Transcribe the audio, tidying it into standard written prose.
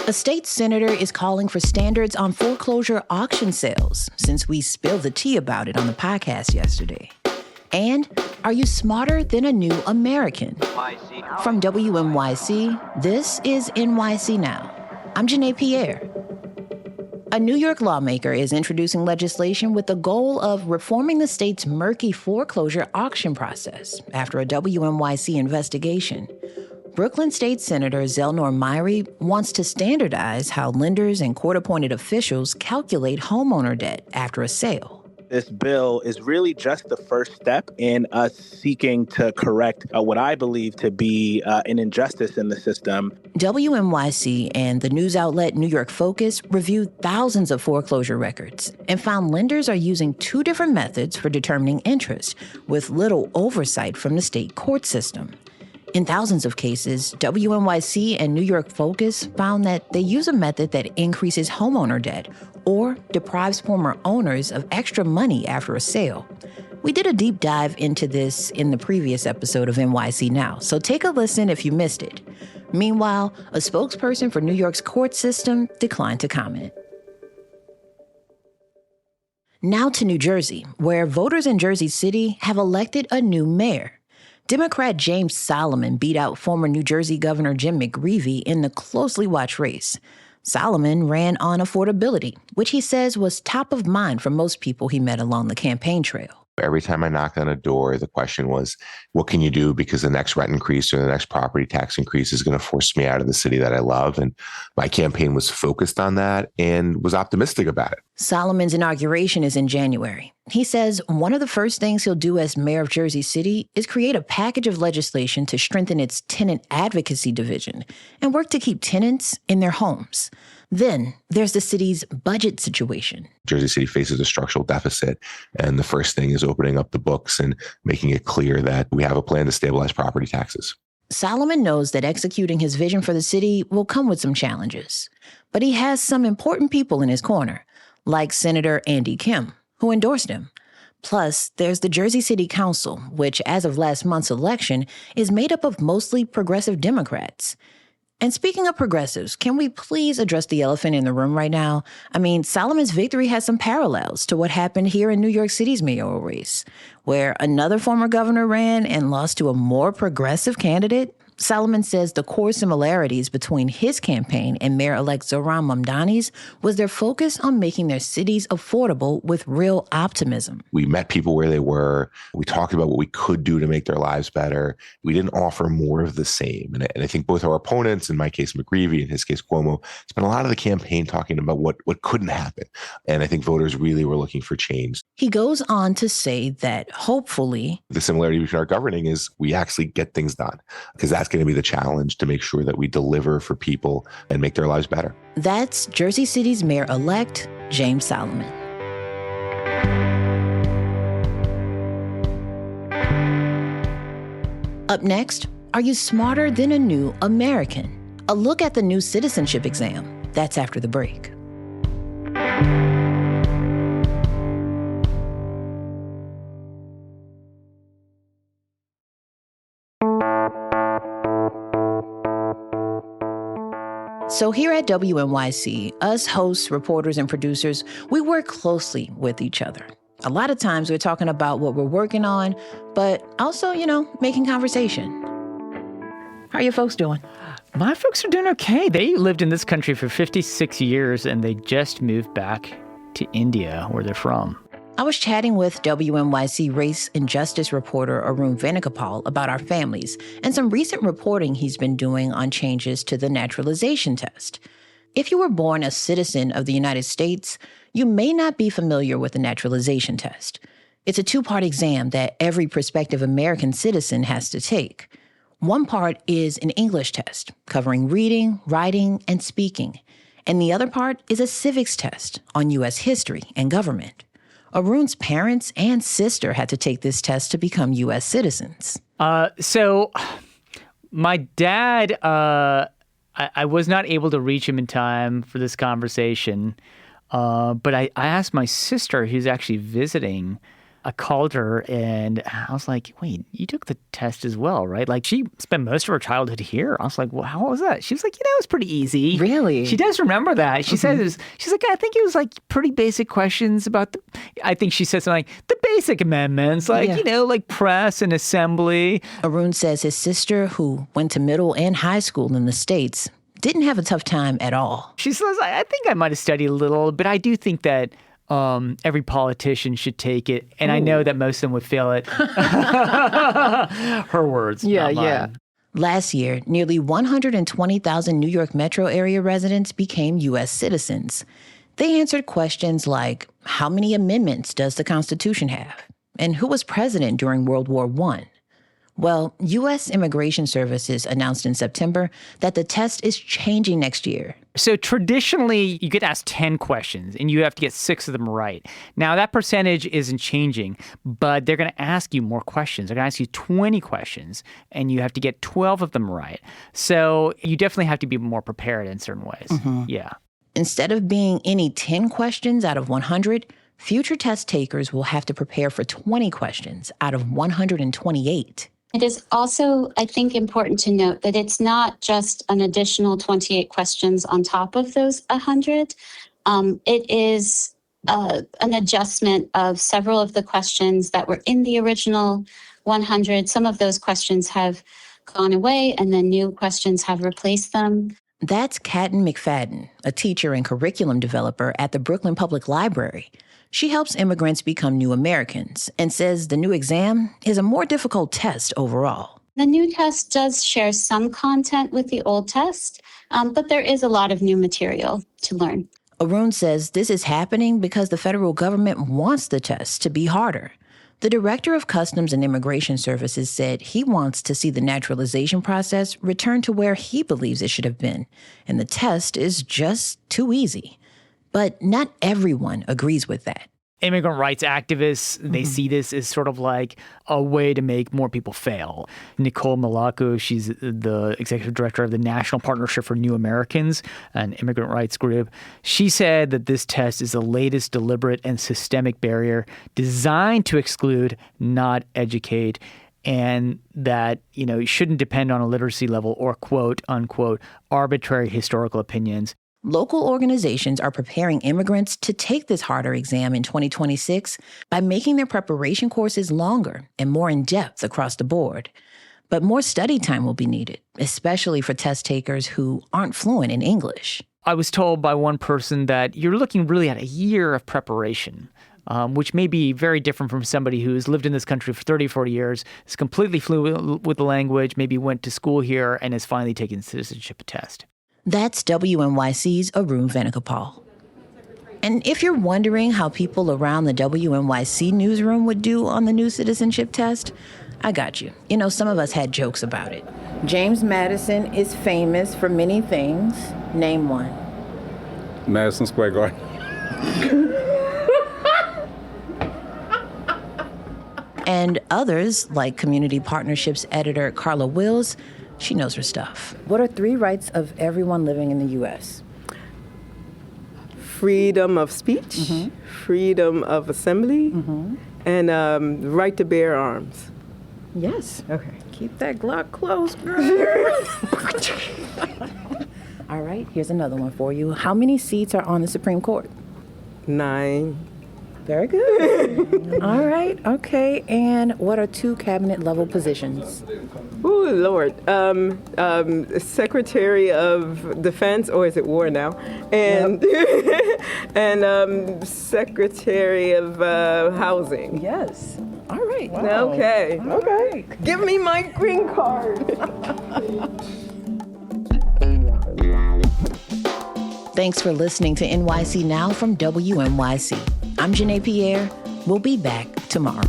A state senator is calling for standards on foreclosure auction sales since we spilled the tea about it on the podcast yesterday. And are you smarter than a new American? From WNYC, this is NYC Now. I'm Janae Pierre. A New York lawmaker is introducing legislation with the goal of reforming the state's murky foreclosure auction process after a WNYC investigation. Brooklyn State Senator Zellnor Myrie wants to standardize how lenders and court-appointed officials calculate homeowner debt after a sale. This bill is really just the first step in us seeking to correct what I believe to be an injustice in the system. WNYC and the news outlet New York Focus reviewed thousands of foreclosure records and found lenders are using two different methods for determining interest, with little oversight from the state court system. In thousands of cases, WNYC and New York Focus found that they use a method that increases homeowner debt or deprives former owners of extra money after a sale. We did a deep dive into this in the previous episode of NYC Now, so take a listen if you missed it. Meanwhile, a spokesperson for New York's court system declined to comment. Now to New Jersey, where voters in Jersey City have elected a new mayor. Democrat James Solomon beat out former New Jersey Governor Jim McGreevey in the closely watched race. Solomon ran on affordability, which he says was top of mind for most people he met along the campaign trail. Every time I knocked on a door, the question was, what can you do? Because the next rent increase or the next property tax increase is going to force me out of the city that I love. And my campaign was focused on that and was optimistic about it. Solomon's inauguration is in January. He says one of the first things he'll do as mayor of Jersey City is create a package of legislation to strengthen its tenant advocacy division and work to keep tenants in their homes. Then there's the city's budget situation. Jersey City faces a structural deficit, and the first thing is opening up the books and making it clear that we have a plan to stabilize property taxes. Solomon knows that executing his vision for the city will come with some challenges, but he has some important people in his corner, like Senator Andy Kim, who endorsed him. Plus, there's the Jersey City Council, which, as of last month's election, is made up of mostly progressive Democrats. And speaking of progressives, can we please address the elephant in the room right now? I mean, Solomon's victory has some parallels to what happened here in New York City's mayoral race, where another former governor ran and lost to a more progressive candidate. Solomon says the core similarities between his campaign and Mayor-elect Zohran Mamdani's was their focus on making their cities affordable with real optimism. We met people where they were. We talked about what we could do to make their lives better. We didn't offer more of the same. And I think both our opponents, in my case McGreevey, in his case Cuomo, spent a lot of the campaign talking about what couldn't happen. And I think voters really were looking for change. He goes on to say that hopefully the similarity between our governing is we actually get things done, because that's going to be the challenge, to make sure that we deliver for people and make their lives better. That's Jersey City's mayor-elect, James Solomon. Up next, are you smarter than a new American? A look at the new citizenship exam. That's after the break. So here at WNYC, us hosts, reporters, and producers, we work closely with each other. A lot of times we're talking about what we're working on, but also, making conversation. How are your folks doing? My folks are doing okay. They lived in this country for 56 years, and they just moved back to India, where they're from. I was chatting with WNYC race and justice reporter Arun Venugopal about our families and some recent reporting he's been doing on changes to the naturalization test. If you were born a citizen of the United States, you may not be familiar with the naturalization test. It's a two-part exam that every prospective American citizen has to take. One part is an English test covering reading, writing, and speaking. And the other part is a civics test on U.S. history and government. Arun's parents and sister had to take this test to become U.S. citizens. So my dad, I was not able to reach him in time for this conversation, but I asked my sister, who's actually visiting, I called her and I was like, wait, you took the test as well, right? Like she spent most of her childhood here. I was like, well, how was that? She was like, it was pretty easy. Really? She does remember that. She says, she's like, I think it was like pretty basic questions about I think she said something like the basic amendments, like, like press and assembly. Arun says his sister, who went to middle and high school in the States, didn't have a tough time at all. She says, I think I might have studied a little, but I do think that every politician should take it. And I know that most of them would fail it. Her words. Not mine. Last year, nearly 120,000 New York metro area residents became U.S. citizens. They answered questions like, how many amendments does the Constitution have? And who was president during World War I? Well, U.S. Immigration Services announced in September that the test is changing next year. So traditionally, you get asked 10 questions, and you have to get 6 of them right. Now, that percentage isn't changing, but they're going to ask you more questions. They're going to ask you 20 questions, and you have to get 12 of them right. So you definitely have to be more prepared in certain ways. Yeah. Instead of being any 10 questions out of 100, future test takers will have to prepare for 20 questions out of 128. It is also, I think, important to note that it's not just an additional 28 questions on top of those 100. It is an adjustment of several of the questions that were in the original 100. Some of those questions have gone away, and then new questions have replaced them. That's Catton McFadden, a teacher and curriculum developer at the Brooklyn Public Library. She helps immigrants become new Americans and says the new exam is a more difficult test overall. The new test does share some content with the old test, but there is a lot of new material to learn. Arun says this is happening because the federal government wants the test to be harder. The director of Customs and Immigration Services said he wants to see the naturalization process return to where he believes it should have been, and the test is just too easy. But not everyone agrees with that. Immigrant rights activists, they see this as sort of like a way to make more people fail. Nicole Malaco, she's the executive director of the National Partnership for New Americans, an immigrant rights group. She said that this test is the latest deliberate and systemic barrier designed to exclude, not educate, and that, it shouldn't depend on a literacy level or quote, unquote, arbitrary historical opinions. Local organizations are preparing immigrants to take this harder exam in 2026 by making their preparation courses longer and more in-depth across the board. But more study time will be needed, especially for test takers who aren't fluent in English. I was told by one person that you're looking really at a year of preparation, which may be very different from somebody who's lived in this country for 30, 40 years, is completely fluent with the language, maybe went to school here, and has finally taken citizenship test. That's WNYC's Arun Venugopal. And if you're wondering how people around the WNYC newsroom would do on the new citizenship test, I got you. Some of us had jokes about it. James Madison is famous for many things. Name one. Madison Square Garden. And others, like Community Partnerships editor Carla Wills, she knows her stuff. What are 3 rights of everyone living in the U.S.? Freedom of speech, freedom of assembly, and right to bear arms. Yes. Okay. Keep that Glock close, girl. All right, here's another one for you. How many seats are on the Supreme Court? 9. Very good. All right, okay. And what are 2 cabinet-level positions? Oh, Lord. Secretary of Defense, or is it War now? And and Secretary of Housing. Yes. All right. Wow. Okay. All right. Give me my green card. Thanks for listening to NYC Now from WNYC. I'm Janae Pierre. We'll be back tomorrow.